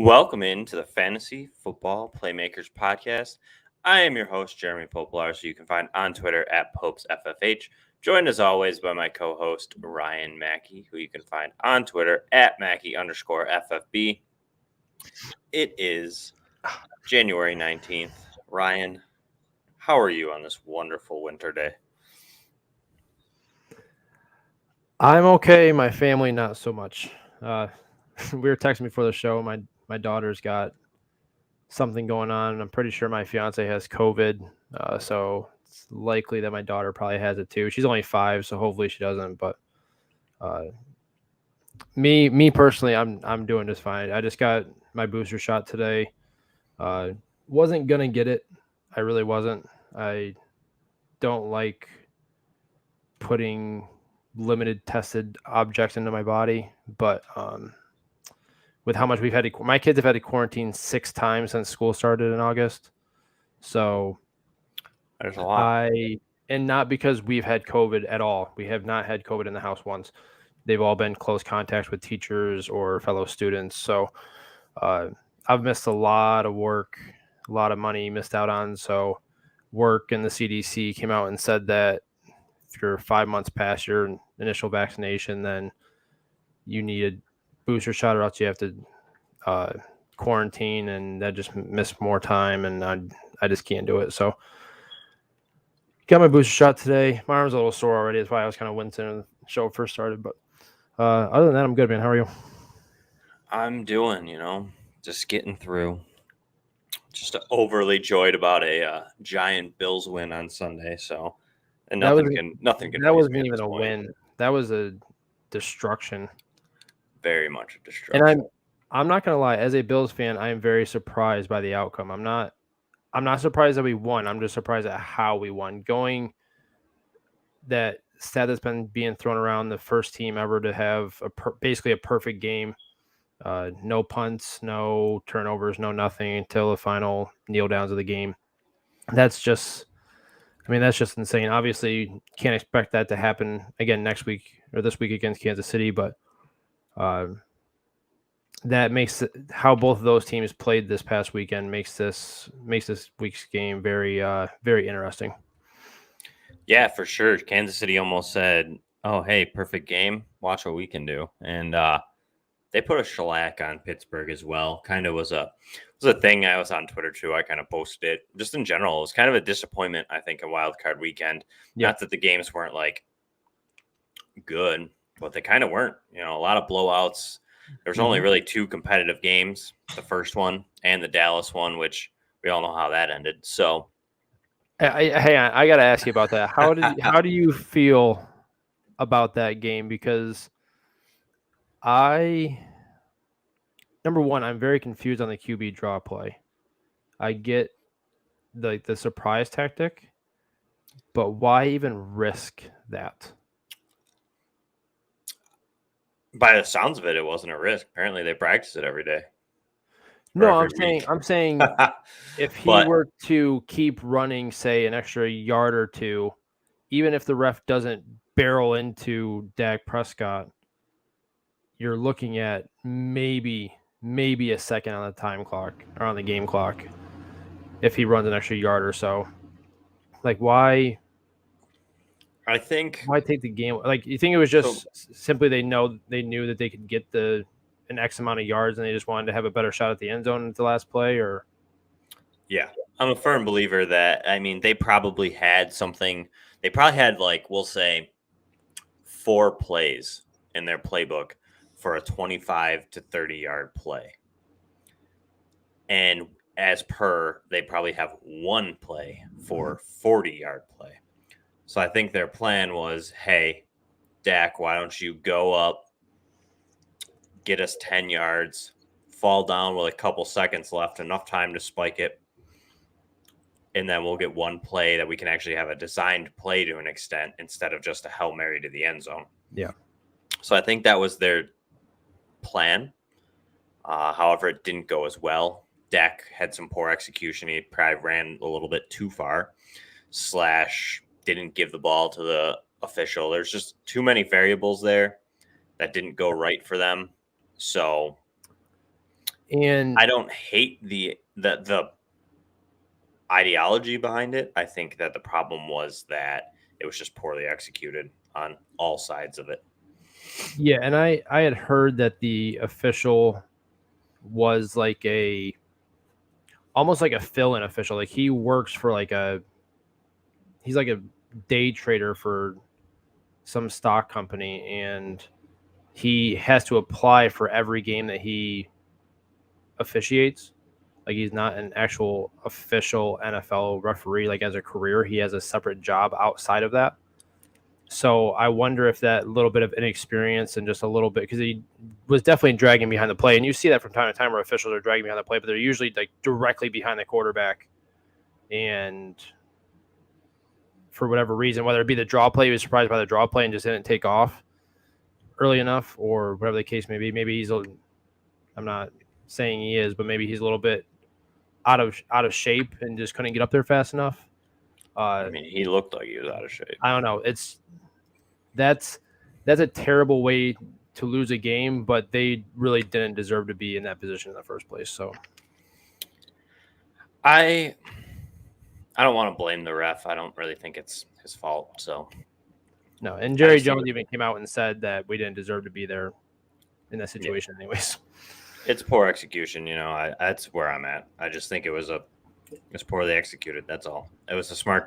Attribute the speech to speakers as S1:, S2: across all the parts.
S1: Welcome into the Fantasy Football Playmakers podcast. I am your host, Jeremy Poplar, so you can find on Twitter at PopesFFH. Joined as always by my co-host, Ryan Mackey, who you can find on Twitter at Mackey_FFB. It is January 19th. Ryan, how are you on this wonderful winter day?
S2: I'm okay. My family, not so much. We were texting before the show. My daughter's got something going on. I'm pretty sure my fiance has COVID, so it's likely that my daughter probably has it too. She's only 5, so hopefully she doesn't. But uh, me personally, I'm doing just fine. I just got my booster shot today. Wasn't gonna get it. I really wasn't. I don't like putting limited tested objects into my body, but with how much we've had my kids have had to quarantine 6 times since school started in August. So
S1: there's a lot.
S2: And not because we've had COVID at all. We have not had COVID in the house once. They've all been close contacts with teachers or fellow students. So I've missed a lot of work, a lot of money missed out on. So work and the CDC came out and said that if you're 5 months past your initial vaccination, then you need a booster shot or else you have to quarantine, and that just missed more time, and I just can't do it. So got my booster shot today. My arm's a little sore already. That's why I was kind of wincing when the show first started. But other than that, I'm good, man. How are you?
S1: I'm doing, just getting through. Just overly joyed about a giant Bills win on Sunday. So, and nothing can.
S2: That wasn't even a win. That was a destruction.
S1: Very much a destruction.
S2: And I'm not gonna lie. As a Bills fan, I am very surprised by the outcome. I'm not surprised that we won. I'm just surprised at how we won. Going that stat that's been being thrown around, the first team ever to have basically a perfect game. No punts, no turnovers, no nothing until the final kneel downs of the game. That's just insane. Obviously, you can't expect that to happen again next week or this week against Kansas City, but that makes how both of those teams played this past weekend makes this week's game very very interesting.
S1: Yeah, for sure. Kansas City almost said, "Oh, hey, perfect game. Watch what we can do." And they put a shellac on Pittsburgh as well. Kind of was a thing. I was on Twitter too. I kind of posted it. Just in general, it was kind of a disappointment. I think a wild card weekend. Yeah. Not that the games weren't like good, but they kind of weren't. A lot of blowouts. There's only really 2 competitive games. The first one and the Dallas one, which we all know how that ended. So,
S2: hang on, I got to ask you about that. How do you feel about that game? Because number one, I'm very confused on the QB draw play. I get the surprise tactic, but why even risk that?
S1: By the sounds of it, it wasn't a risk. Apparently, they practice it every day.
S2: No, I'm saying if he were to keep running, say, an extra yard or two, even if the ref doesn't barrel into Dak Prescott, you're looking at maybe a second on the time clock or on the game clock if he runs an extra yard or so. Like, why?
S1: I think
S2: why take the game? Like, you think it was just simply they knew that they could get an X amount of yards and they just wanted to have a better shot at the end zone at the last play? Or
S1: yeah, I'm a firm believer that they probably had something. They probably had, like, we'll say 4 plays in their playbook for a 25 to 30 yard play. And as per, they probably have 1 play for 40 yard play. So I think their plan was, hey, Dak, why don't you go up, get us 10 yards, fall down with a couple seconds left, enough time to spike it, and then we'll get 1 play that we can actually have a designed play to an extent instead of just a Hail Mary to the end zone.
S2: Yeah.
S1: So I think that was their plan. However, it didn't go as well. Dak had some poor execution. He probably ran a little bit too far, / didn't give the ball to the official. There's just too many variables there that didn't go right for them. So
S2: And
S1: I don't hate the ideology behind it. I think that the problem was that it was just poorly executed on all sides of it.
S2: yeah, and I had heard that the official was like almost like a fill-in official. Like he works for he's like a day trader for some stock company, and he has to apply for every game that he officiates. Like he's not an actual official NFL referee. Like as a career, he has a separate job outside of that. So I wonder if that little bit of inexperience and just a little bit, because he was definitely dragging behind the play, and you see that from time to time where officials are dragging behind the play, but they're usually like directly behind the quarterback, and for whatever reason, whether it be the draw play, he was surprised by the draw play and just didn't take off early enough, or whatever the case may be. Maybe I'm not saying he is, but maybe he's a little bit out of shape and just couldn't get up there fast enough.
S1: I mean, he looked like he was out of shape.
S2: I don't know. That's a terrible way to lose a game, but they really didn't deserve to be in that position in the first place. So
S1: I don't want to blame the ref. I don't really think it's his fault. So
S2: no, and Jerry Jones even came out and said that we didn't deserve to be there in that situation, anyways.
S1: It's poor execution. That's where I'm at. I just think it's poorly executed. That's all. It was I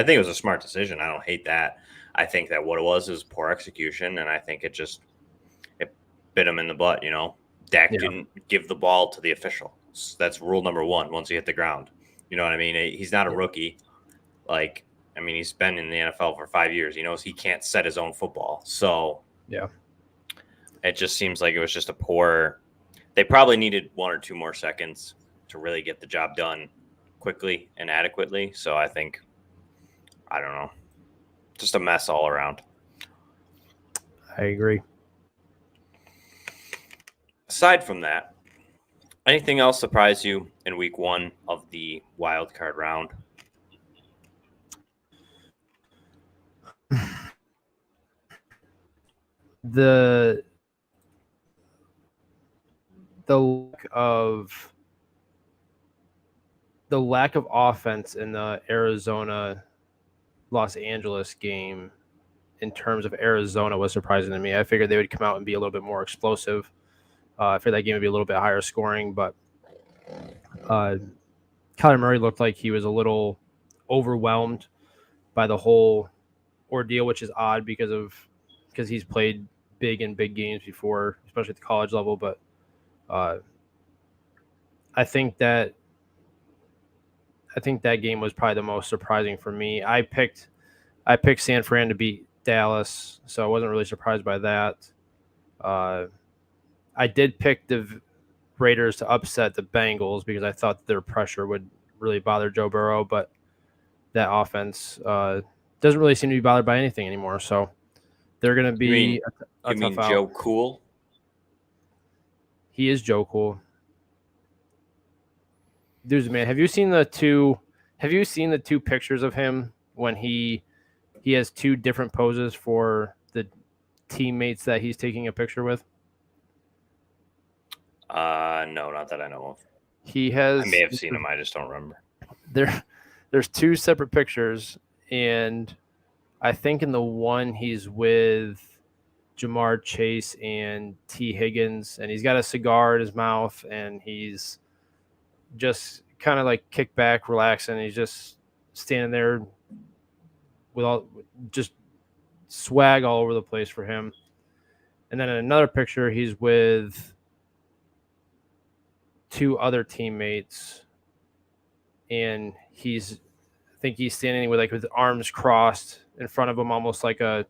S1: think it was a smart decision. I don't hate that. I think that what it was poor execution, and I think it bit him in the butt. Dak didn't give the ball to the official. That's rule number one. Once he hit the ground, you know what I mean. He's not a rookie. He's been in the NFL for 5 years. He knows he can't set his own football. So
S2: yeah,
S1: it just seems like it was just a poor. They probably needed 1 or 2 more seconds to really get the job done quickly and adequately. So I think, I don't know, just a mess all around.
S2: I agree.
S1: Aside from that, anything else surprise you in week 1 of the wild card round?
S2: The lack of offense in the Arizona Los Angeles game in terms of Arizona was surprising to me. I figured they would come out and be a little bit more explosive. I figured that game would be a little bit higher scoring, but Kyler Murray looked like he was a little overwhelmed by the whole ordeal, which is odd because he's played big games before, especially at the college level. But I think that game was probably the most surprising for me. I picked San Fran to beat Dallas, so I wasn't really surprised by that. I did pick the Raiders to upset the Bengals because I thought their pressure would really bother Joe Burrow, but that offense doesn't really seem to be bothered by anything anymore. So they're going to be
S1: you mean Joe Cool?
S2: He is Joe Cool. Dude, man, have you seen the two pictures of him when he has 2 different poses for the teammates that he's taking a picture with?
S1: No, not that I know of.
S2: I
S1: may have seen him. I just don't remember.
S2: There's 2 separate pictures, and I think in the one he's with Jamar Chase and T. Higgins, and he's got a cigar in his mouth, and he's just kind of like kicked back, relaxing. He's just standing there with just swag all over the place for him. And then in another picture, he's with 2 other teammates, and I think he's standing with his arms crossed in front of him, almost like a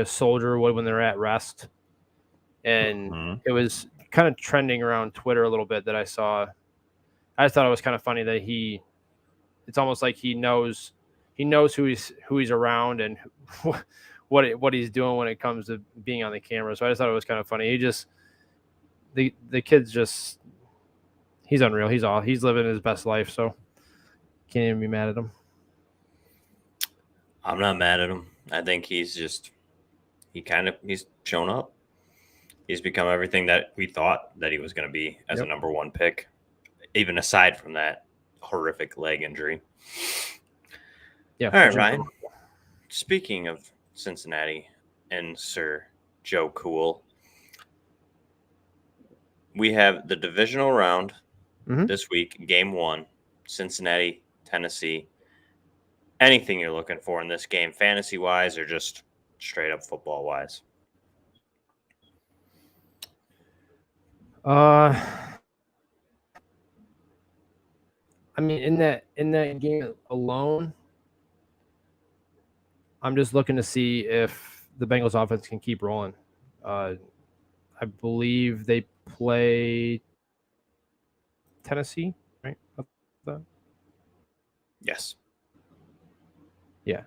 S2: soldier would when they're at rest. And It was kind of trending around Twitter a little bit that I saw. I just thought it was kind of funny that it's almost like he knows who he's around and what he's doing when it comes to being on the camera. So I just thought it was kind of funny. The kid's just, he's unreal. He's living his best life. So can't even be mad at him.
S1: I'm not mad at him. I think he's shown up. He's become everything that we thought that he was going to be as a
S2: Yep.
S1: number one pick, even aside from that horrific leg injury.
S2: Yeah.
S1: All right, Ryan. Speaking of Cincinnati and Sir Joe Cool, we have the divisional round this week, game 1, Cincinnati, Tennessee. Anything you're looking for in this game, fantasy-wise or just straight up football-wise?
S2: I mean, in that game alone, I'm just looking to see if the Bengals offense can keep rolling. I believe they play Tennessee, right?
S1: Yes.
S2: Yeah.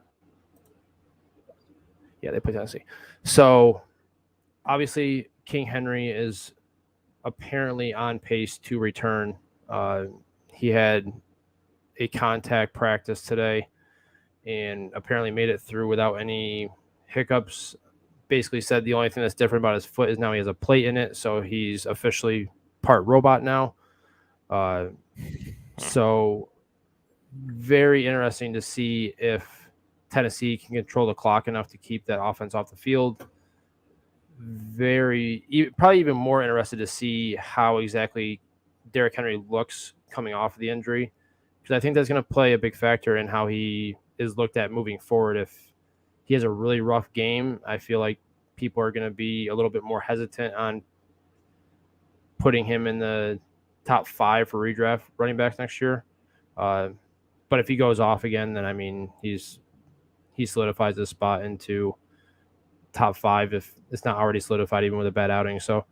S2: Yeah, they play Tennessee. So obviously, King Henry is apparently on pace to return. He had a contact practice today and apparently made it through without any hiccups. Basically said the only thing that's different about his foot is now he has a plate in it, so he's officially part robot now. So very interesting to see if Tennessee can control the clock enough to keep that offense off the field. Probably even more interested to see how exactly Derrick Henry looks coming off of the injury, because I think that's going to play a big factor in how he is looked at moving forward. If he has a really rough game, I feel like people are going to be a little bit more hesitant on putting him in the top 5 for redraft running backs next year. But if he goes off again, then I mean he solidifies his spot into top 5 if it's not already solidified even with a bad outing. So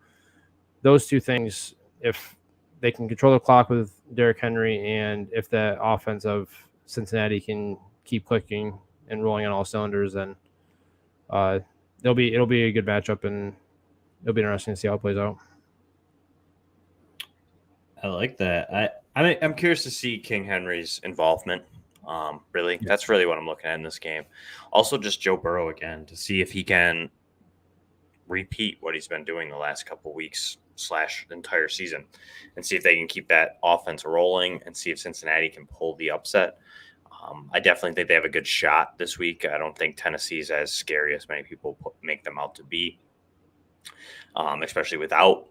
S2: those two things, if they can control the clock with Derrick Henry and if the offense of Cincinnati can keep clicking and rolling on all cylinders, then it'll be a good matchup and it'll be interesting to see how it plays out.
S1: I like that. I'm curious to see King Henry's involvement. Really, that's really what I'm looking at in this game. Also, just Joe Burrow again to see if he can repeat what he's been doing the last couple weeks / entire season, and see if they can keep that offense rolling and see if Cincinnati can pull the upset. I definitely think they have a good shot this week. I don't think Tennessee's as scary as many people make them out to be, especially without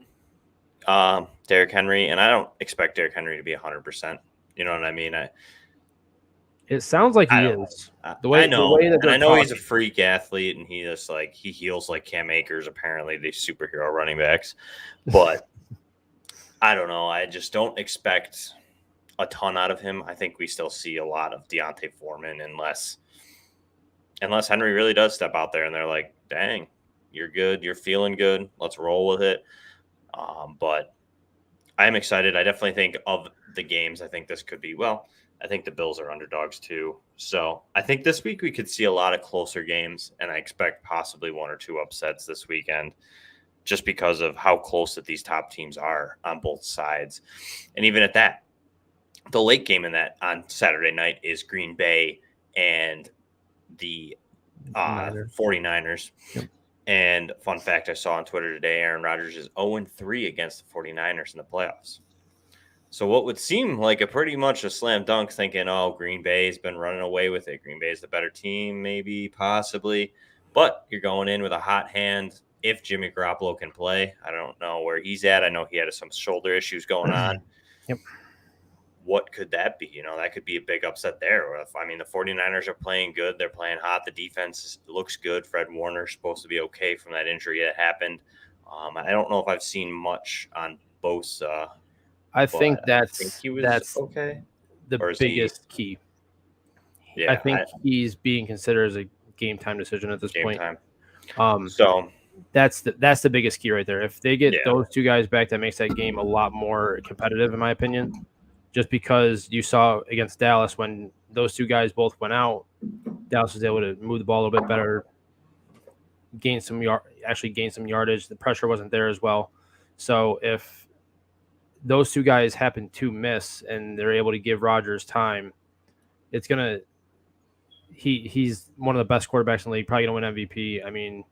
S1: Derrick Henry, and I don't expect Derrick Henry to be 100%. You know what I mean?
S2: It sounds like he is.
S1: I know he's a freak athlete, and he just he heals like Cam Akers. Apparently, these superhero running backs, but I don't know. I just don't expect a ton out of him. I think we still see a lot of Deontay Foreman unless Henry really does step out there and they're like, "Dang, you're good. You're feeling good. Let's roll with it." But I'm excited. I definitely think of the games. I think this could be, I think the Bills are underdogs too. So I think this week we could see a lot of closer games, and I expect possibly 1 or 2 upsets this weekend just because of how close that these top teams are on both sides. And even at that, the late game in that on Saturday night is Green Bay and the 49ers.
S2: Yep.
S1: And fun fact I saw on Twitter today, Aaron Rodgers is 0-3 against the 49ers in the playoffs. So what would seem like a pretty much a slam dunk, thinking, oh, Green Bay's been running away with it. Green Bay's the better team, maybe, possibly. But you're going in with a hot hand if Jimmy Garoppolo can play. I don't know where he's at. I know he had some shoulder issues going on.
S2: Yep.
S1: What could that be? That could be a big upset there. The 49ers are playing good. They're playing hot. The defense looks good. Fred Warner's supposed to be okay from that injury that happened. I don't know if I've seen much on Bosa.
S2: I think that's
S1: okay.
S2: The biggest key. Yeah, I think he's being considered as a game time decision at this point. So that's the biggest key right there. If they get those two guys back, that makes that game a lot more competitive, in my opinion. Just because you saw against Dallas when those two guys both went out, Dallas was able to move the ball a little bit better, gain some yardage. The pressure wasn't there as well. So if those two guys happen to miss and they're able to give Rodgers time, it's gonna. He's one of the best quarterbacks in the league. Probably gonna win MVP. I mean,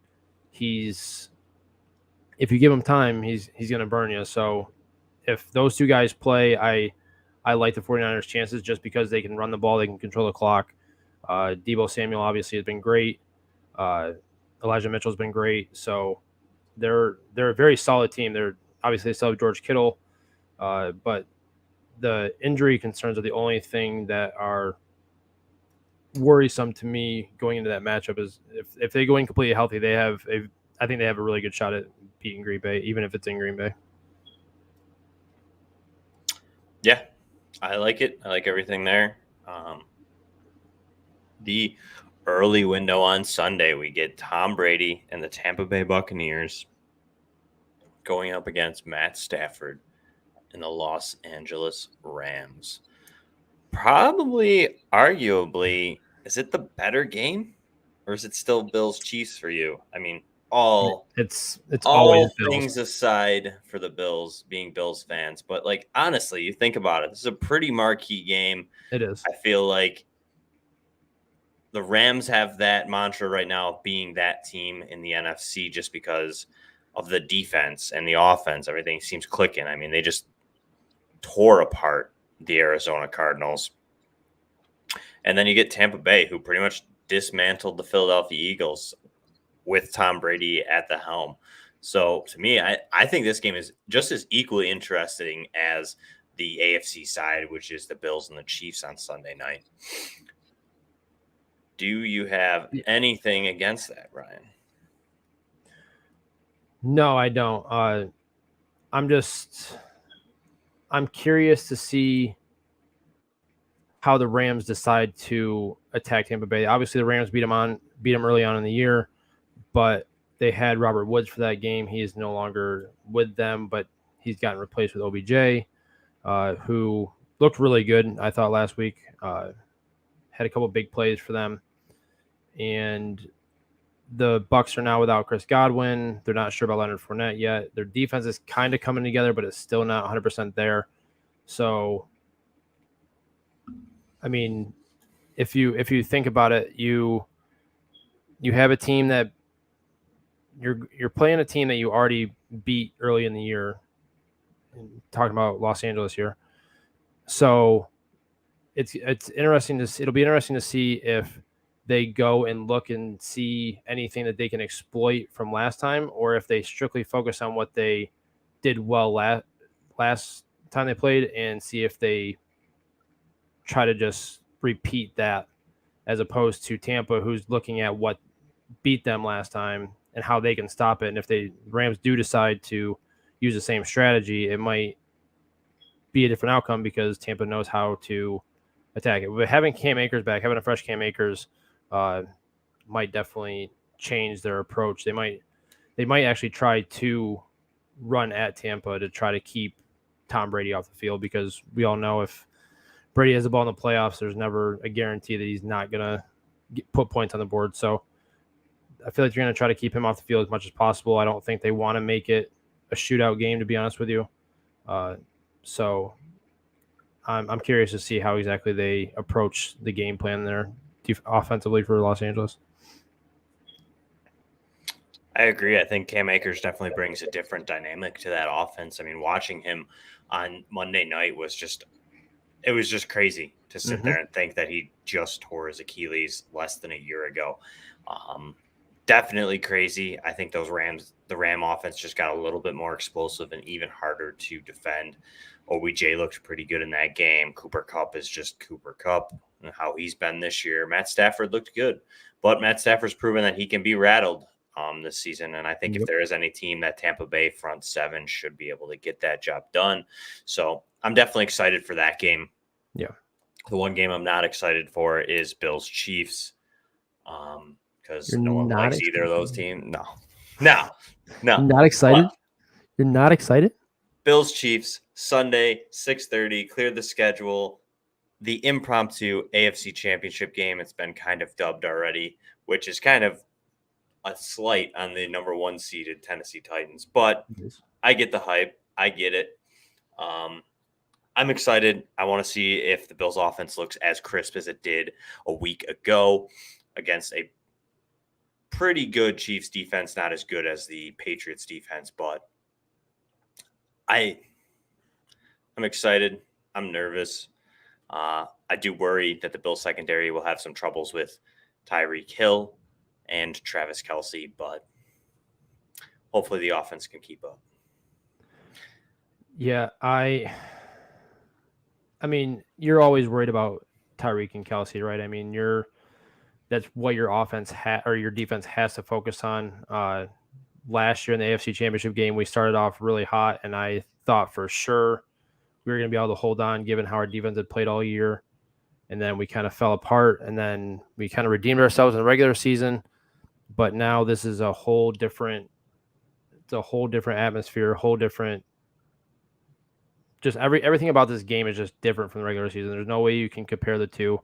S2: he's if you give him time, he's going to burn you. So if those two guys play, I like the 49ers' chances just because they can run the ball, they can control the clock. Deebo Samuel obviously has been great. Elijah Mitchell's been great. So they're a very solid team. They still have George Kittle, but the injury concerns are the only thing that are worrisome to me going into that matchup. Is if they go in completely healthy, I think they have a really good shot at beating Green Bay, even if it's in Green Bay.
S1: Yeah, I like it. I like everything there. The early window on Sunday, we get Tom Brady and the Tampa Bay Buccaneers going up against Matt Stafford and the Los Angeles Rams. Probably, arguably, is it the better game, or is it still Bills Chiefs for you? I mean,
S2: It's always
S1: all
S2: Bills.
S1: things aside for the Bills being Bills fans, but like honestly, you think about it, this is a pretty marquee game.
S2: It is.
S1: I feel like the Rams have that mantra right now of being that team in the NFC just because of the defense and the offense. Everything seems clicking. I mean, they just tore apart the Arizona Cardinals. And then you get Tampa Bay, who pretty much dismantled the Philadelphia Eagles with Tom Brady at the helm. So to me, I think this game is just as equally interesting as the AFC side, which is the Bills and the Chiefs on Sunday night. Do you have anything against that, Ryan?
S2: No, I don't. I'm curious to see how the Rams decide to attack Tampa Bay. Obviously, the Rams beat them early on in the year, but they had Robert Woods for that game. He is no longer with them, but he's gotten replaced with OBJ, who looked really good, I thought, last week. Had a couple big plays for them. And the Bucs are now without Chris Godwin. They're not sure about Leonard Fournette yet. Their defense is kind of coming together, but it's still not 100% there. So, I mean, if you think about it, you have a team that you're playing a team that you already beat early in the year. Talking about Los Angeles here, so it's interesting to it'll be interesting to see if they go and look and see anything that they can exploit from last time, or if they strictly focus on what they did well last time they played and see if they try to just repeat that, as opposed to Tampa, who's looking at what beat them last time and how they can stop it. And if the Rams do decide to use the same strategy, it might be a different outcome because Tampa knows how to attack it. But having Cam Akers back, having a fresh Cam Akers, might definitely change their approach. They might actually try to run at Tampa to try to keep Tom Brady off the field, because we all know if Brady has the ball in the playoffs, there's never a guarantee that he's not going to put points on the board. So I feel like you're going to try to keep him off the field as much as possible. I don't think they want to make it a shootout game, to be honest with you. So I'm curious to see how exactly they approach the game plan there offensively for Los Angeles.
S1: I agree. I think Cam Akers definitely brings a different dynamic to that offense. I mean, watching him on Monday night was just crazy to sit there and think that he just tore his Achilles less than a year ago. Definitely crazy. I think the Ram offense just got a little bit more explosive and even harder to defend. OBJ looked pretty good in that game. Cooper Kupp is just Cooper Kupp and how he's been this year. Matt Stafford looked good, but Matt Stafford's proven that he can be rattled this season. And I think if there is any team, that Tampa Bay front seven should be able to get that job done. So I'm definitely excited for that game.
S2: Yeah.
S1: The one game I'm not excited for is Bills Chiefs. Because no one likes either of those teams. No.
S2: You're not excited? You're not excited?
S1: Bills Chiefs, Sunday, 6:30, cleared the schedule. The impromptu AFC Championship game, it's been kind of dubbed already, which is kind of a slight on the number one seeded Tennessee Titans. But I get the hype. I get it. I'm excited. I want to see if the Bills offense looks as crisp as it did a week ago against a pretty good Chiefs defense, not as good as the Patriots defense, but I'm excited. I'm nervous. I do worry that the Bills secondary will have some troubles with Tyreek Hill and Travis Kelce, but hopefully the offense can keep up.
S2: Yeah, I mean, you're always worried about Tyreek and Kelce, right? I mean, that's what your offense or your defense has to focus on. Last year in the AFC Championship game, we started off really hot, and I thought for sure we were going to be able to hold on given how our defense had played all year. And then we kind of fell apart, and then we kind of redeemed ourselves in the regular season. But now this is a whole different atmosphere, a whole different just everything about this game is just different from the regular season. There's no way you can compare the two.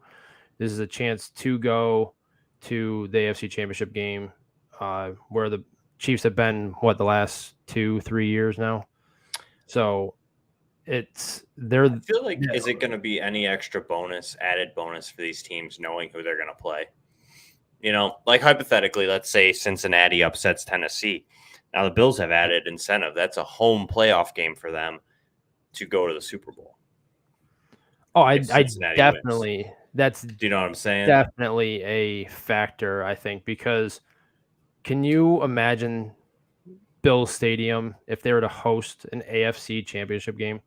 S2: This is a chance to go to the AFC Championship game, where the Chiefs have been the last 2-3 years now. So I feel
S1: like, is it going to be any extra added bonus for these teams knowing who they're going to play? Like hypothetically, let's say Cincinnati upsets Tennessee. Now the Bills have added incentive. That's a home playoff game for them to go to the Super Bowl.
S2: Oh, I definitely wins. That's
S1: do you know what I'm saying?
S2: Definitely a factor, I think, because can you imagine Bills Stadium if they were to host an AFC Championship game?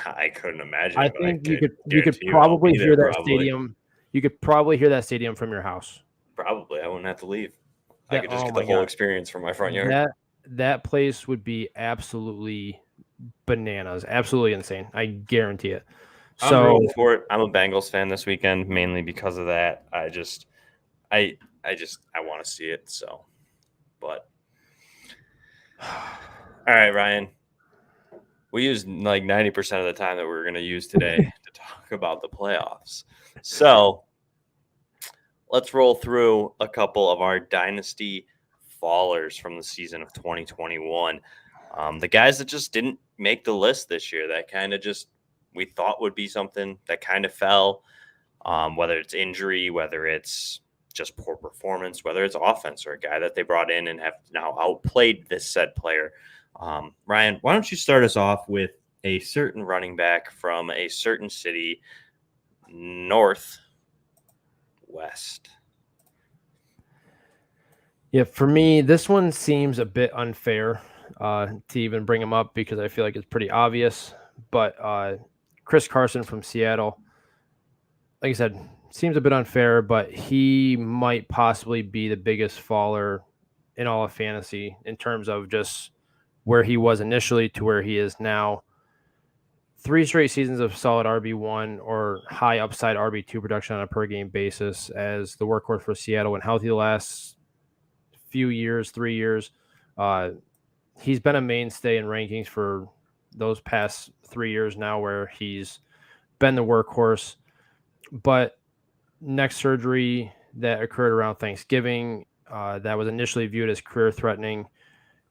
S1: I couldn't imagine.
S2: I think you could probably hear that stadium. You could probably hear that stadium from your house.
S1: Probably, I wouldn't have to leave. I could just get the whole experience from my front yard.
S2: That place would be absolutely bananas, absolutely insane. I guarantee it.
S1: I'm rooting for it. I'm a Bengals fan this weekend, mainly because of that. I want to see it. So, but all right, Ryan. We used like 90% of the time that we were going to use today to talk about the playoffs. So let's roll through a couple of our Dynasty Fallers from the season of 2021. The guys that just didn't make the list this year, that kind of just we thought would be something that kind of fell, whether it's injury, whether it's just poor performance, whether it's offense or a guy that they brought in and have now outplayed this said player. Ryan, why don't you start us off with a certain running back from a certain city northwest?
S2: Yeah, for me, this one seems a bit unfair to even bring him up because I feel like it's pretty obvious. But Chris Carson from Seattle, like I said, seems a bit unfair, but he might possibly be the biggest faller in all of fantasy in terms of just where he was initially to where he is now. 3 straight seasons of solid RB1 or high upside RB2 production on a per game basis as the workhorse for Seattle when healthy the last few years, 3 years. He's been a mainstay in rankings for those past 3 years now where he's been the workhorse. But neck surgery that occurred around Thanksgiving that was initially viewed as career-threatening,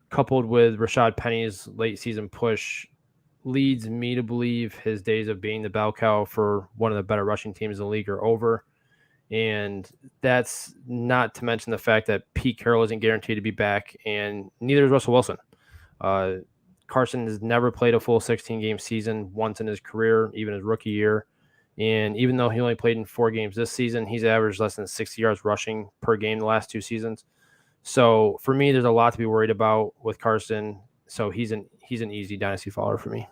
S2: coupled with Rashad Penny's late season push, leads me to believe his days of being the bell cow for one of the better rushing teams in the league are over. And that's not to mention the fact that Pete Carroll isn't guaranteed to be back, and neither is Russell Wilson. Carson has never played a full 16-game season once in his career, even his rookie year. And even though he only played in 4 games this season, he's averaged less than 60 yards rushing per game the last 2 seasons. So for me, there's a lot to be worried about with Carson. So he's an easy dynasty faller for me.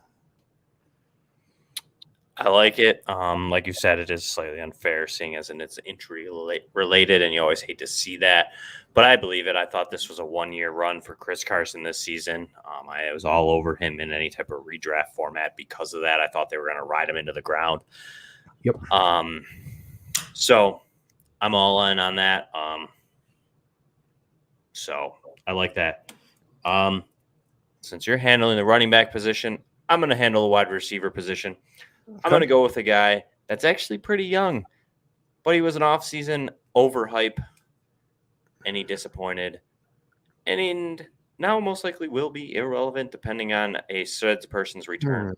S1: I like it. Like you said, it is slightly unfair seeing as in it's injury related, and you always hate to see that. But I believe it. I thought this was a 1-year run for Chris Carson this season. I was all over him in any type of redraft format because of that. I thought they were going to ride him into the ground.
S2: Yep.
S1: So I'm all in on that. So I like that. Since you're handling the running back position, I'm going to handle the wide receiver position. Okay. I'm going to go with a guy that's actually pretty young, but he was an off-season overhype, and he disappointed. And now most likely will be irrelevant depending on a said person's return.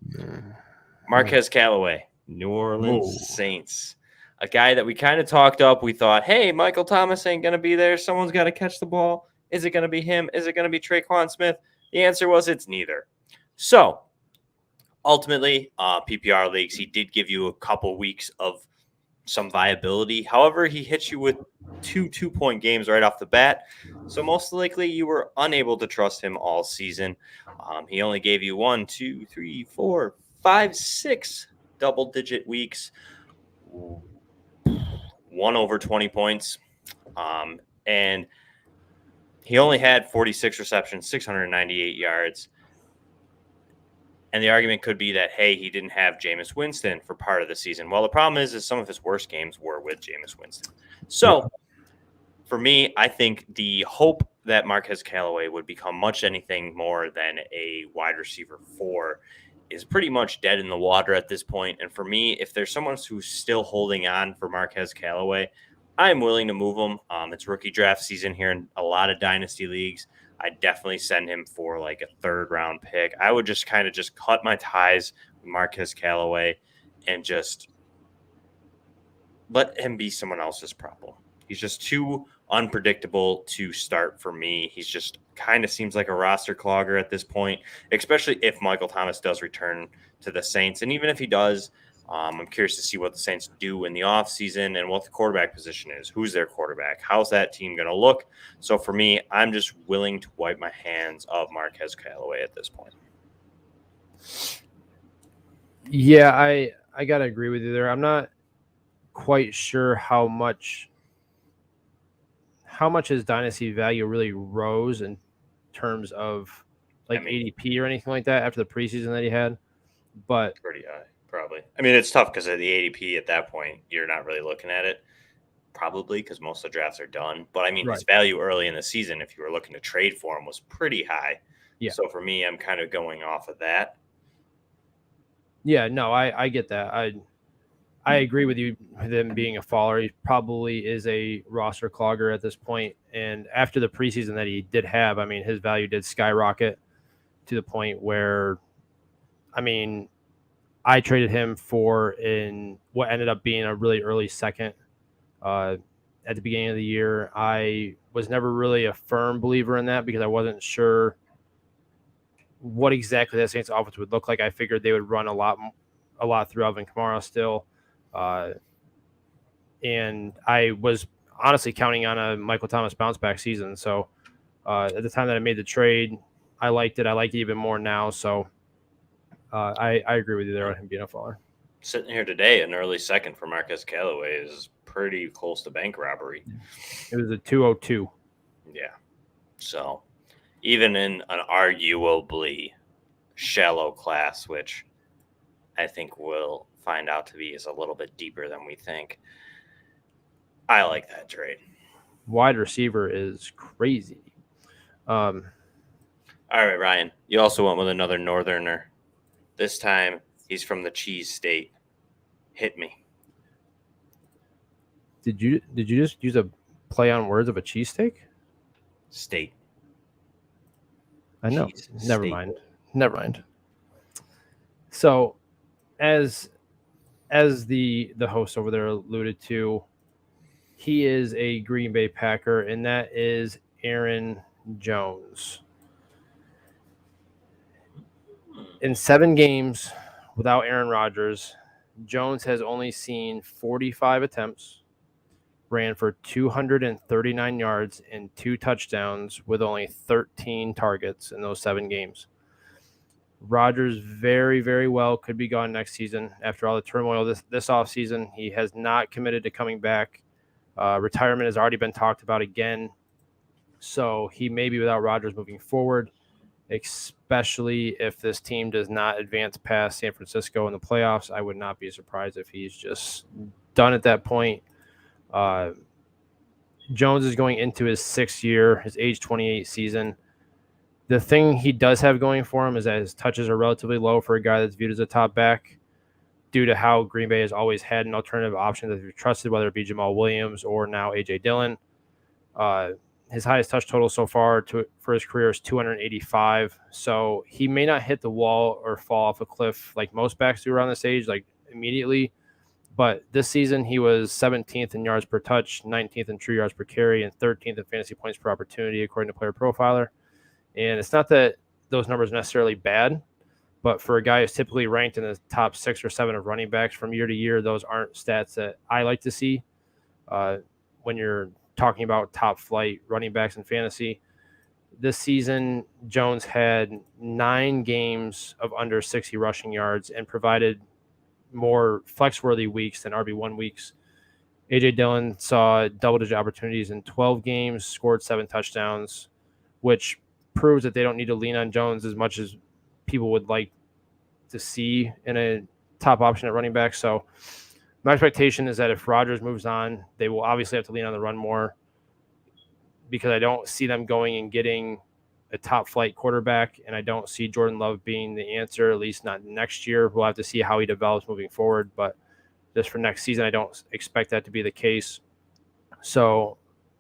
S1: Marquez Callaway, New Orleans Saints. a guy that we kind of talked up. We thought, hey, Michael Thomas ain't going to be there. Someone's got to catch the ball. Is it going to be him? Is it going to be Traquan Smith? The answer was it's neither. So ultimately, PPR leagues, he did give you a couple weeks of some viability. However, he hit you with two 2-point games right off the bat. So most likely you were unable to trust him all season. He only gave you 1, 2, 3, 4, 5, 6 double-digit weeks. 1 over 20 points. And he only had 46 receptions, 698 yards. And the argument could be that, hey, he didn't have Jameis Winston for part of the season. Well, the problem is some of his worst games were with Jameis Winston. So for me, I think the hope that Marquez Callaway would become much anything more than a wide receiver 4 is pretty much dead in the water at this point. And for me, if there's someone who's still holding on for Marquez Callaway, I'm willing to move him. It's rookie draft season here in a lot of dynasty leagues. I'd definitely send him for like a 3rd round pick. I would just kind of just cut my ties with Marquez Callaway and just let him be someone else's problem. He's just too unpredictable to start for me. He's just kind of seems like a roster clogger at this point, especially if Michael Thomas does return to the Saints. And even if he does, I'm curious to see what the Saints do in the offseason and what the quarterback position is. Who's their quarterback? How's that team going to look? So for me, I'm just willing to wipe my hands of Marquez Callaway at this point.
S2: Yeah, I got to agree with you there. I'm not quite sure how much his dynasty value really rose in terms of like ADP or anything like that after the preseason that he had. But
S1: pretty high. Probably. I mean, it's tough because of the ADP at that point. You're not really looking at it, probably, because most of the drafts are done. But, I mean, his value early in the season, if you were looking to trade for him, was pretty high. Yeah. So, for me, I'm kind of going off of that.
S2: Yeah, no, I get that. I agree with you with him being a faller. He probably is a roster clogger at this point. And after the preseason that he did have, I mean, his value did skyrocket to the point where, I mean, I traded him for in what ended up being a really early 2nd at the beginning of the year. I was never really a firm believer in that because I wasn't sure what exactly that Saints offense would look like. I figured they would run a lot through Alvin Kamara still. And I was honestly counting on a Michael Thomas bounce back season. So at the time that I made the trade, I liked it. I like it even more now. So I agree with you there on him being a faller.
S1: Sitting here today, an early 2nd for Marquez Callaway is pretty close to bank robbery.
S2: It was a 202.
S1: Yeah. So even in an arguably shallow class, which I think we'll find out to be is a little bit deeper than we think, I like that trade.
S2: Wide receiver is crazy.
S1: All right, Ryan. You also went with another Northerner. This time, he's from the cheese state. Hit me.
S2: Did you just use a play on words of a cheesesteak?
S1: State.
S2: I know. Never mind. So, as the host over there alluded to, he is a Green Bay Packer, and that is Aaron Jones. In 7 games without Aaron Rodgers, Jones has only seen 45 attempts, ran for 239 yards and 2 touchdowns with only 13 targets in those 7 games. Rodgers very, very well could be gone next season after all the turmoil this offseason. He has not committed to coming back. Retirement has already been talked about again. So he may be without Rodgers moving forward, especially if this team does not advance past San Francisco in the playoffs. I would not be surprised if he's just done at that point. Jones is going into his 6th year, his age 28 season. The thing he does have going for him is that his touches are relatively low for a guy that's viewed as a top back due to how Green Bay has always had an alternative option that they've trusted, whether it be Jamal Williams or now A.J. Dillon. His highest touch total so far for his career is 285. So he may not hit the wall or fall off a cliff like most backs do around this age, like immediately, But this season, he was 17th in yards per touch, 19th in true yards per carry, and 13th in fantasy points per opportunity, according to Player Profiler. And it's not that those numbers are necessarily bad, but for a guy who's typically ranked in the top 6 or 7 of running backs from year to year, those aren't stats that I like to see when you're talking about top flight running backs in fantasy. This season, Jones had 9 games of under 60 rushing yards and provided more flex-worthy weeks than RB1 weeks. A.J. Dillon saw double-digit opportunities in 12 games, scored 7 touchdowns, which proves that they don't need to lean on Jones as much as people would like to see in a top option at running back. So my expectation is that if Rodgers moves on, they will obviously have to lean on the run more, because I don't see them going and getting a top flight quarterback, and I don't see Jordan Love being the answer, at least not next year. We'll have to see how he develops moving forward, but just for next season, I don't expect that to be the case. So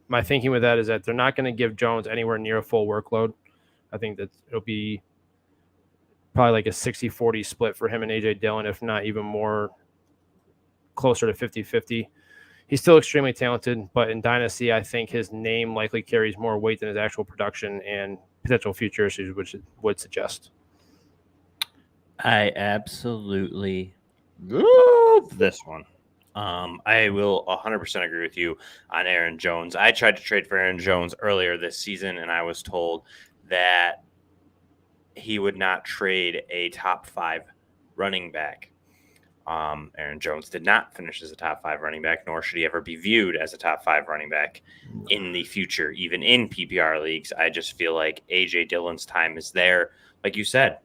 S2: my thinking with that is that they're not going to give Jones anywhere near a full workload. I think that it'll be probably like a 60-40 split for him and A.J. Dillon, if not even more, closer to 50-50. He's still extremely talented, but in Dynasty, I think his name likely carries more weight than his actual production and potential future issues, which it would suggest.
S1: I absolutely love this one. I will 100% agree with you on Aaron Jones. I tried to trade for Aaron Jones earlier this season, and I was told that he would not trade a top 5 running back. Aaron Jones did not finish as a top 5 running back, nor should he ever be viewed as a top 5 running back in the future, even in PPR leagues. I just feel like A.J. Dillon's time is there. Like you said,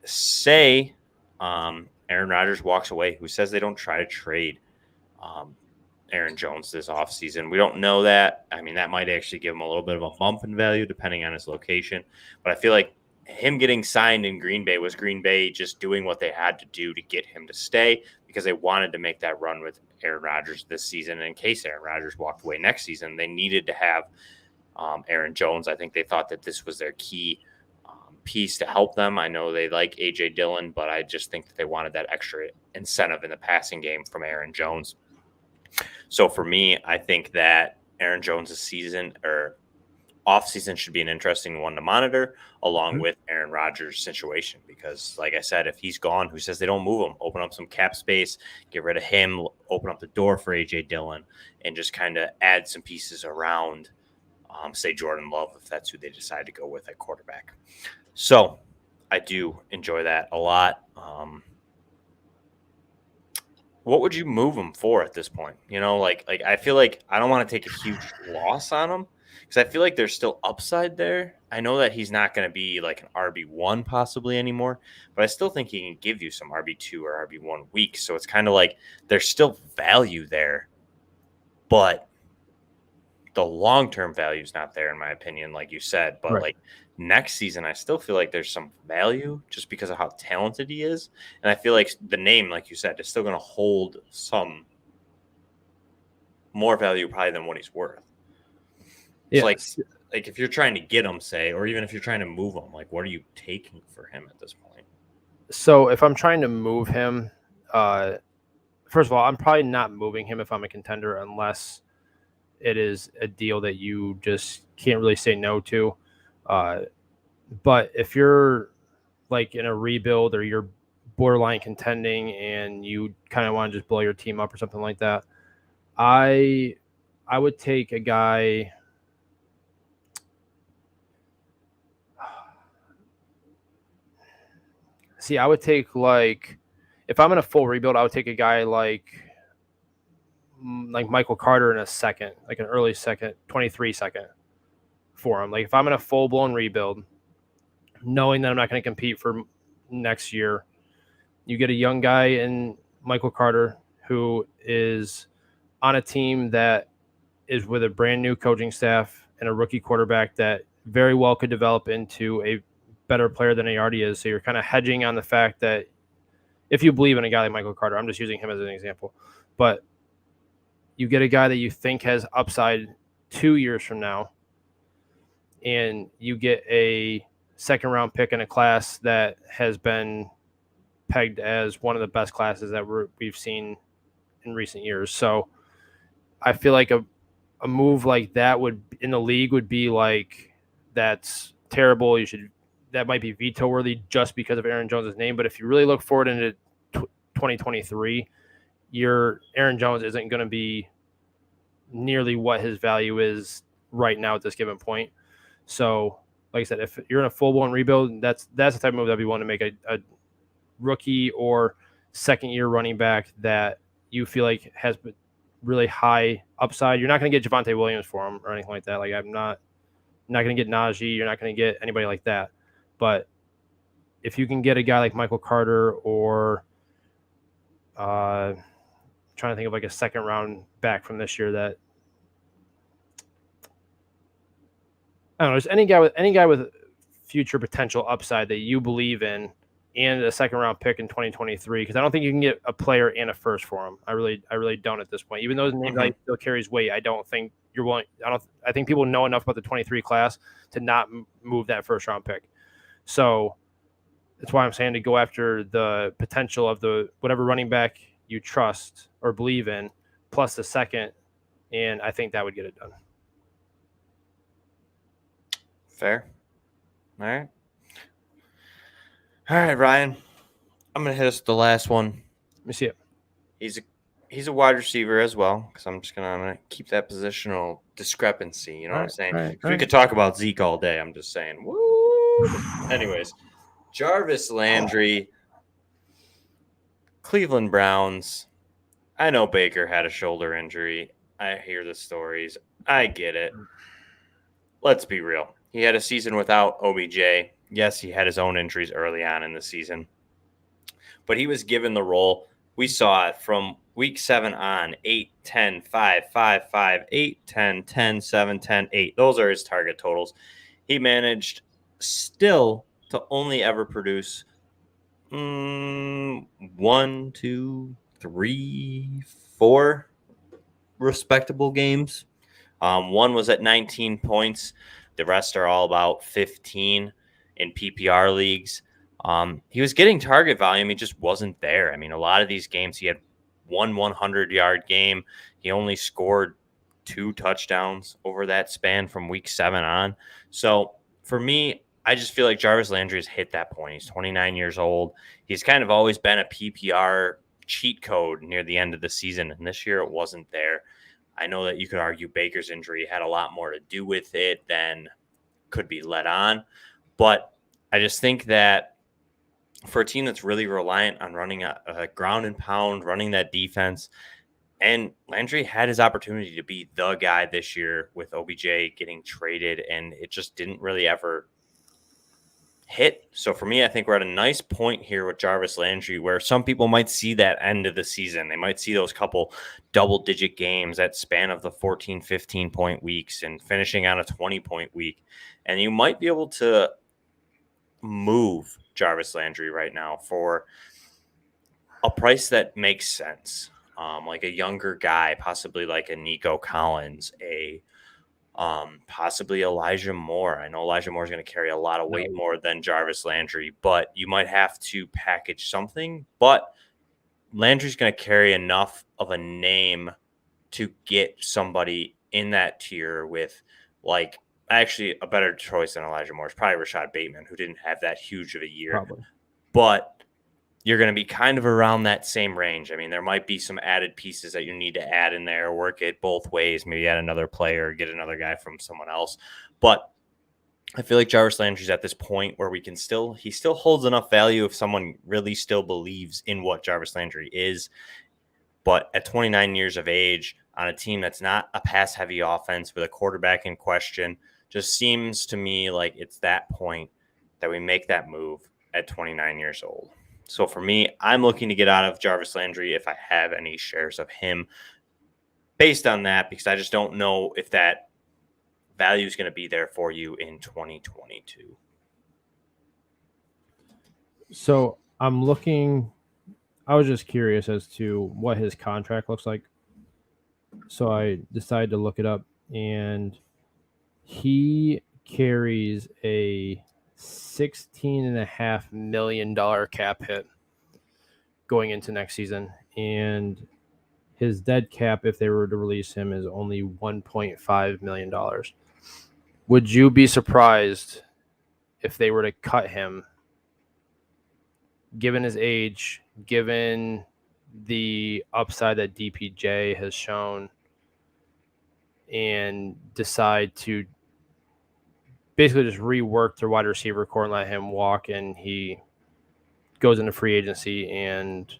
S1: say Aaron Rodgers walks away. Who says they don't try to trade Aaron Jones this offseason? We don't know that. I mean, that might actually give him a little bit of a bump in value depending on his location. But I feel like him getting signed in Green Bay was Green Bay just doing what they had to do to get him to stay, because they wanted to make that run with Aaron Rodgers this season. And in case Aaron Rodgers walked away next season, they needed to have Aaron Jones. I think they thought that this was their key piece to help them. I know they like A.J. Dillon, but I just think that they wanted that extra incentive in the passing game from Aaron Jones. So for me, I think that Aaron Jones' season or offseason should be an interesting one to monitor, along with Aaron Rodgers' situation, because like I said, if he's gone, who says they don't move him? Open up some cap space, get rid of him, open up the door for A.J. Dillon, and just kind of add some pieces around, say Jordan Love, if that's who they decide to go with at quarterback. So I do enjoy that a lot. What would you move him for at this point? You know, like I feel like I don't want to take a huge loss on him, because I feel like there's still upside there. I know that he's not going to be like an RB1 possibly anymore, but I still think he can give you some RB2 or RB1 weeks. So it's kind of like there's still value there, but the long-term value is not there, in my opinion, like you said. But like next season, I still feel like there's some value just because of how talented he is. And I feel like the name, like you said, is still going to hold some more value probably than what he's worth. Yes. So like if you're trying to get him, say, or even if you're trying to move him, like what are you taking for him at this point?
S2: So if I'm trying to move him, first of all, I'm probably not moving him if I'm a contender unless it is a deal that you just can't really say no to. But if you're like in a rebuild or you're borderline contending and you kind of want to just blow your team up or something like that, I would take a guy. See, I would take, like, if I'm in a full rebuild, I would take a guy like Michael Carter in a second, like an early second, 23 second for him. Like if I'm in a full blown rebuild, knowing that I'm not going to compete for next year, you get a young guy in Michael Carter who is on a team that is with a brand new coaching staff and a rookie quarterback that very well could develop into a better player than he already is. So you're kind of hedging on the fact that if you believe in a guy like Michael Carter, I'm just using him as an example, but you get a guy that you think has upside 2 years from now, and you get a second-round pick in a class that has been pegged as one of the best classes that we've seen in recent years. So I feel like a move like that would in the league would be like, that's terrible. That might be veto worthy just because of Aaron Jones' name. But if you really look forward into 2023, your Aaron Jones isn't going to be nearly what his value is right now at this given point. So, like I said, if you're in a full-blown rebuild, that's the type of move that we want to make a rookie or second-year running back that you feel like has really high upside. You're not going to get Javonte Williams for him or anything like that. Like, I'm not going to get Najee. You're not going to get anybody like that. But if you can get a guy like Michael Carter or trying to think of like a second round back from this year that I don't know, just any guy with future potential upside that you believe in and a second round pick in 2023, because I don't think you can get a player and a first for him. I really don't at this point. Even though his name value still carries weight, I don't think you're willing. I think people know enough about the 23 class to not move that first round pick. So that's why I'm saying to go after the potential of the whatever running back you trust or believe in, plus the second, and I think that would get it done.
S1: Fair. All right, Ryan. I'm gonna hit us with the last one.
S2: Let me see it.
S1: He's a wide receiver as well, because I'm gonna keep that positional discrepancy. You know what I'm saying? We could talk about Zeke all day. I'm just saying. Woo! Anyways, Jarvis Landry, Cleveland Browns. I know Baker had a shoulder injury. I hear the stories. I get it. Let's be real. He had a season without OBJ. Yes, he had his own injuries early on in the season, but he was given the role. We saw it from week 7 on, 8, 10, 5, 5, 5, 8, 10, 10, 7, 10, 8. Those are his target totals. He managed still to only ever produce 1, 2, 3, 4 respectable games. One was at 19 points. The rest are all about 15 in PPR leagues. He was getting target volume. He just wasn't there. I mean, a lot of these games, he had one 100-yard game. He only scored 2 touchdowns over that span from week 7 on. So for me, I just feel like Jarvis Landry has hit that point. He's 29 years old. He's kind of always been a PPR cheat code near the end of the season, and this year it wasn't there. I know that you could argue Baker's injury had a lot more to do with it than could be let on, but I just think that for a team that's really reliant on running a ground and pound, running that defense, and Landry had his opportunity to be the guy this year with OBJ getting traded, and it just didn't really ever hit. So for me, I think we're at a nice point here with Jarvis Landry where some people might see that end of the season. They might see those couple double-digit games, that span of the 14, 15-point weeks and finishing on a 20-point week. And you might be able to move Jarvis Landry right now for a price that makes sense. Like a younger guy, possibly like a Nico Collins, possibly Elijah Moore. I know Elijah Moore is going to carry a lot of weight more than Jarvis Landry, but you might have to package something. But Landry's going to carry enough of a name to get somebody in that tier with, like, actually a better choice than Elijah Moore is probably Rashad Bateman, who didn't have that huge of a year.
S2: Probably.
S1: But you're going to be kind of around that same range. I mean, there might be some added pieces that you need to add in there, work it both ways, maybe add another player, get another guy from someone else. But I feel like Jarvis Landry's at this point where he still holds enough value if someone really still believes in what Jarvis Landry is. But at 29 years of age, on a team that's not a pass-heavy offense with a quarterback in question, just seems to me like it's that point that we make that move at 29 years old. So for me, I'm looking to get out of Jarvis Landry if I have any shares of him based on that, because I just don't know if that value is going to be there for you in 2022.
S2: So I was just curious as to what his contract looks like. So I decided to look it up, and he carries a $16.5 million cap hit going into next season. And His dead cap, if they were to release him, is only $1.5 million. Would you be surprised if they were to cut him, given his age, given the upside that DPJ has shown, and decide to basically just rework their wide receiver core and let him walk, and he goes into free agency and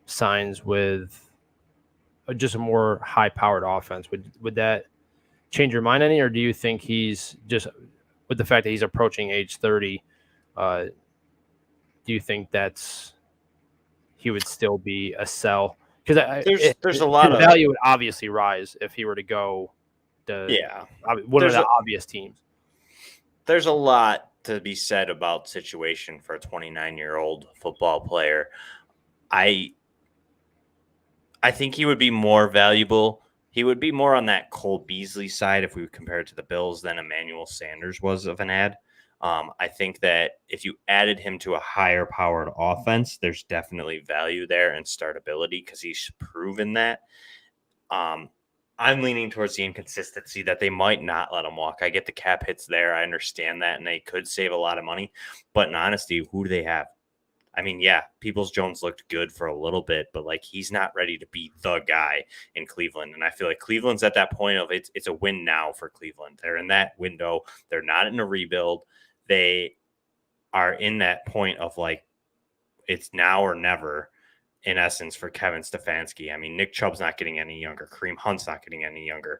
S2: signs with just a more high-powered offense? Would that change your mind any, or do you think he's just, with the fact that he's approaching age 30, do you think he would still be a sell? Because
S1: there's a lot
S2: his
S1: of
S2: value would obviously rise if he were to go to one of the obvious teams.
S1: There's a lot to be said about situation for a 29-year-old football player. I think he would be more valuable. He would be more on that Cole Beasley side if we compare it to the Bills than Emmanuel Sanders was of an ad. I think that if you added him to a higher powered offense, there's definitely value there and startability because he's proven that. I'm leaning towards the inconsistency that they might not let him walk. I get the cap hits there. I understand that, and they could save a lot of money. But in honesty, who do they have? I mean, yeah, Peoples-Jones looked good for a little bit, but like he's not ready to be the guy in Cleveland. And I feel like Cleveland's at that point of it's a win now for Cleveland. They're in that window. They're not in a rebuild. They are in that point of like it's now or never, in essence, for Kevin Stefanski. I mean, Nick Chubb's not getting any younger. Kareem Hunt's not getting any younger.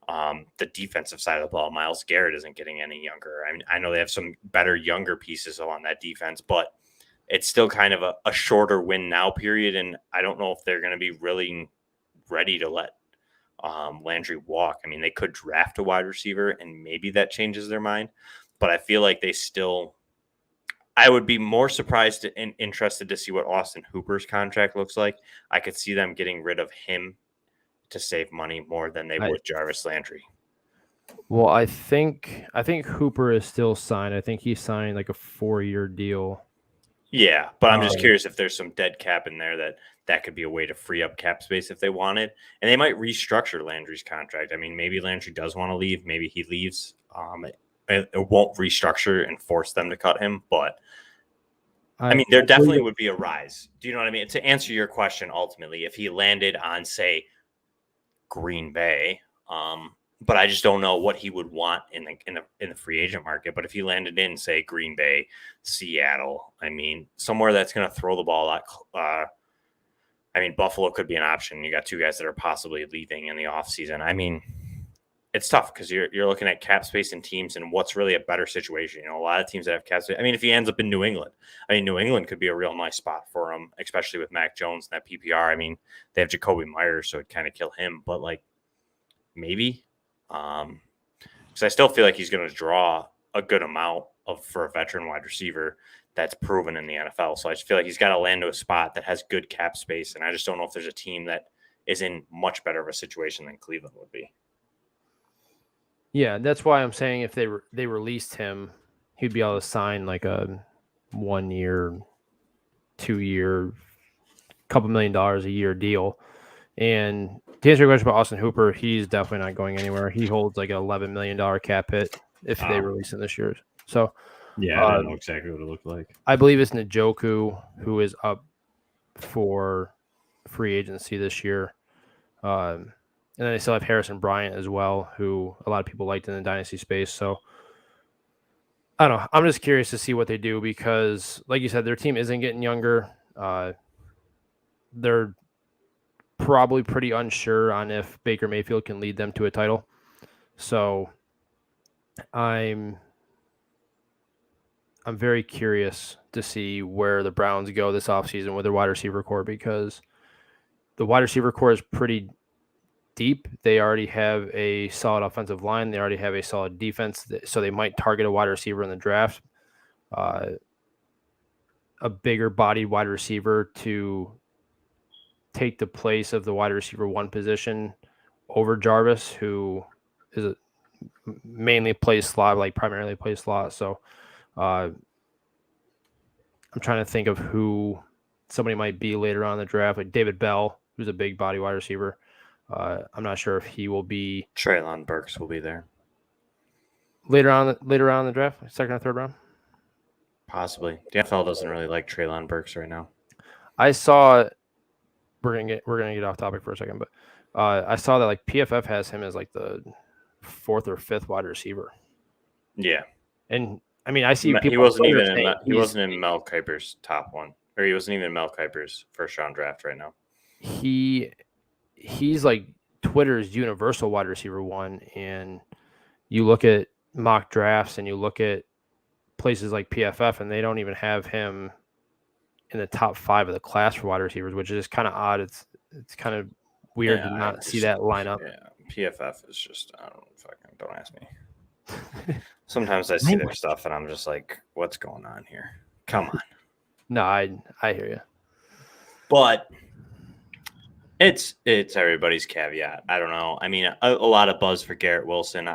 S1: The defensive side of the ball, Myles Garrett isn't getting any younger. I mean, I know they have some better younger pieces on that defense, but it's still kind of a shorter win now period. And I don't know if they're going to be really ready to let Landry walk. I mean, they could draft a wide receiver and maybe that changes their mind, but I feel like I would be more surprised and interested to see what Austin Hooper's contract looks like. I could see them getting rid of him to save money more than they would Jarvis Landry.
S2: Well, I think Hooper is still signed. I think he signed like a 4-year deal.
S1: Yeah, but I'm just curious if there's some dead cap in there that could be a way to free up cap space if they wanted. And they might restructure Landry's contract. I mean, maybe Landry does want to leave. Maybe he leaves. It won't restructure and force them to cut him. But, I mean, there definitely would be a rise. Do you know what I mean? To answer your question, ultimately, if he landed on, say, Green Bay, but I just don't know what he would want in the free agent market. But if he landed in, say, Green Bay, Seattle, I mean, somewhere that's going to throw the ball a lot. I mean, Buffalo could be an option. You got two guys that are possibly leaving in the offseason. I mean, it's tough because you're looking at cap space and teams and what's really a better situation. You know, a lot of teams that have cap space. I mean, if he ends up in New England, New England could be a real nice spot for him, especially with Mac Jones and that PPR. I mean, they have Jacoby Myers, so it'd kind of kill him. But, like, maybe. Because I still feel like he's going to draw a good amount for a veteran wide receiver that's proven in the NFL. So I just feel like he's got to land to a spot that has good cap space, and I just don't know if there's a team that is in much better of a situation than Cleveland would be.
S2: Yeah, that's why I'm saying if they released him, he'd be able to sign like a 1 year, 2 year, couple $1 million a year deal. And to answer your question about Austin Hooper, he's definitely not going anywhere. He holds like an $11 million cap hit if they release him this year. So,
S1: yeah, I don't know exactly what it looked like.
S2: I believe it's Njoku who is up for free agency this year. And then they still have Harrison Bryant as well, who a lot of people liked in the dynasty space. So, I don't know. I'm just curious to see what they do because, like you said, their team isn't getting younger. They're probably pretty unsure on if Baker Mayfield can lead them to a title. So I'm very curious to see where the Browns go this offseason with their wide receiver core because the wide receiver core is pretty deep. They already have a solid offensive line. They already have a solid defense. So they might target a wide receiver in the draft, a bigger bodied wide receiver to take the place of the wide receiver one position over Jarvis, who is mainly plays slot, like primarily plays slot. So I'm trying to think of who somebody might be later on in the draft, like David Bell, who's a big body wide receiver. I'm not sure if he will be
S1: Treylon Burks will be there.
S2: later on in the draft, second or third round.
S1: Possibly. The NFL doesn't really like Treylon Burks right now.
S2: I saw we're gonna get off topic for a second, but I saw that like PFF has him as like the 4th or 5th wide receiver.
S1: Yeah,
S2: and I mean I see people.
S1: He wasn't in Mel Kiper's top one, or he wasn't even in Mel Kiper's first round draft right now.
S2: He's like Twitter's universal wide receiver one, and you look at mock drafts and you look at places like PFF, and they don't even have him in the top 5 of the class for wide receivers, which is kind of odd. It's kind of weird to not see that lineup.
S1: Yeah, PFF is just, I don't ask me. Sometimes I see their stuff and I'm just like, what's going on here? Come on.
S2: No, I hear you.
S1: But it's everybody's caveat. I don't know. I mean, a lot of buzz for Garrett Wilson.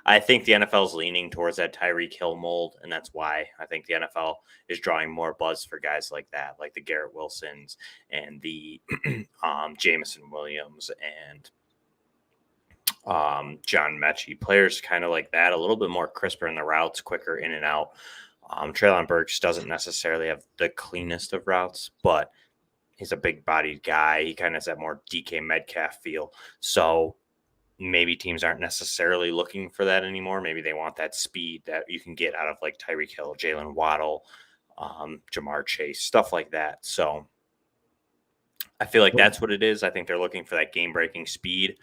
S1: I think the NFL is leaning towards that Tyreek Hill mold, and that's why I think the NFL is drawing more buzz for guys like that, like the Garrett Wilsons and the Jameson Williams and John Mechie, players kind of like that, a little bit more crisper in the routes, quicker in and out. Treylon Burks doesn't necessarily have the cleanest of routes, but he's a big-bodied guy. He kind of has that more DK Metcalf feel. So maybe teams aren't necessarily looking for that anymore. Maybe they want that speed that you can get out of like Tyreek Hill, Jalen Waddle, Jamar Chase, stuff like that. So I feel like that's what it is. I think they're looking for that game-breaking speed.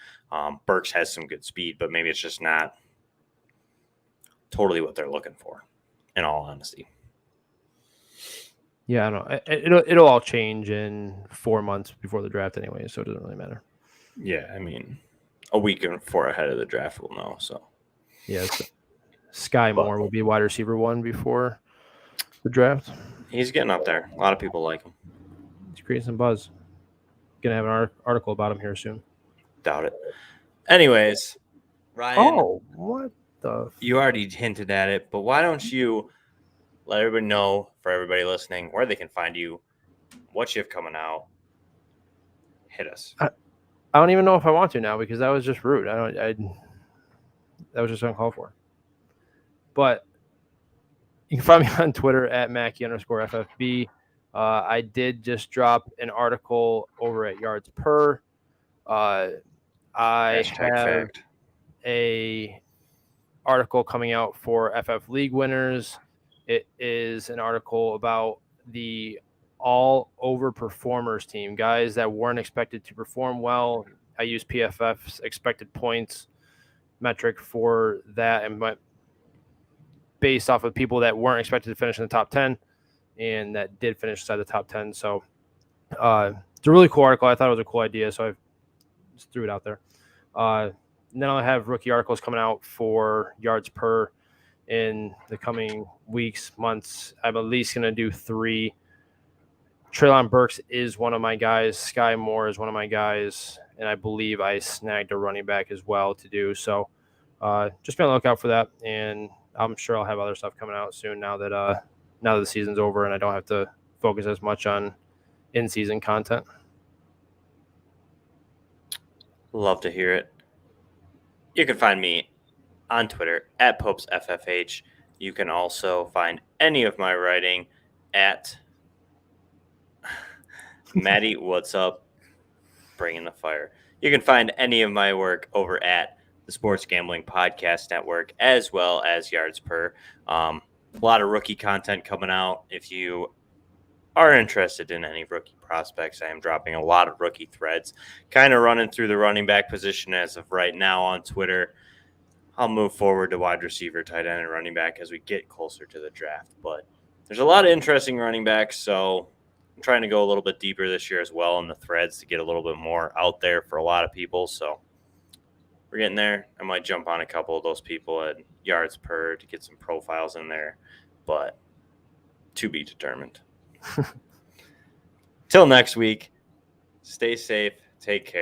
S1: Burks has some good speed, but maybe it's just not totally what they're looking for, in all honesty.
S2: Yeah, I don't know. It'll all change in 4 months before the draft anyway, so it doesn't really matter.
S1: Yeah, I mean, a week and 4 ahead of the draft, we'll know. So,
S2: yeah, Sky Moore will be wide receiver 1 before the draft.
S1: He's getting up there. A lot of people like him.
S2: He's creating some buzz. Gonna have an article about him here soon.
S1: Doubt it. Anyways, Ryan.
S2: Oh, what the?
S1: You already hinted at it, but why don't you let everybody know, for everybody listening, where they can find you, what you have coming out. Hit us.
S2: I don't even know if I want to now because that was just rude. That was just uncalled for. But you can find me on Twitter at Mackie_FFB. I did just drop an article over at Yards Per. I have a article coming out for FF League winners. It is an article about the all overperformers team, guys that weren't expected to perform well. I use PFF's expected points metric for that and went based off of people that weren't expected to finish in the top 10 and that did finish inside the top 10. So it's a really cool article. I thought it was a cool idea, so I just threw it out there. And then I'll have rookie articles coming out for Yards Per in the coming weeks, months. I'm at least going to do 3. Treylon Burks is one of my guys. Sky Moore is one of my guys. And I believe I snagged a running back as well to do. So just be on the lookout for that. And I'm sure I'll have other stuff coming out soon now that the season's over and I don't have to focus as much on in-season content.
S1: Love to hear it. You can find me on Twitter at PopesFFH. You can also find any of my writing at Maddie, what's up? Bringing the fire. You can find any of my work over at the Sports Gambling Podcast Network, as well as Yards Per. A lot of rookie content coming out. If you are interested in any rookie prospects, I am dropping a lot of rookie threads, kind of running through the running back position as of right now on Twitter. I'll move forward to wide receiver, tight end, and running back as we get closer to the draft. But there's a lot of interesting running backs, so I'm trying to go a little bit deeper this year as well in the threads to get a little bit more out there for a lot of people. So we're getting there. I might jump on a couple of those people at Yards Per to get some profiles in there, but to be determined. Till next week, stay safe, take care.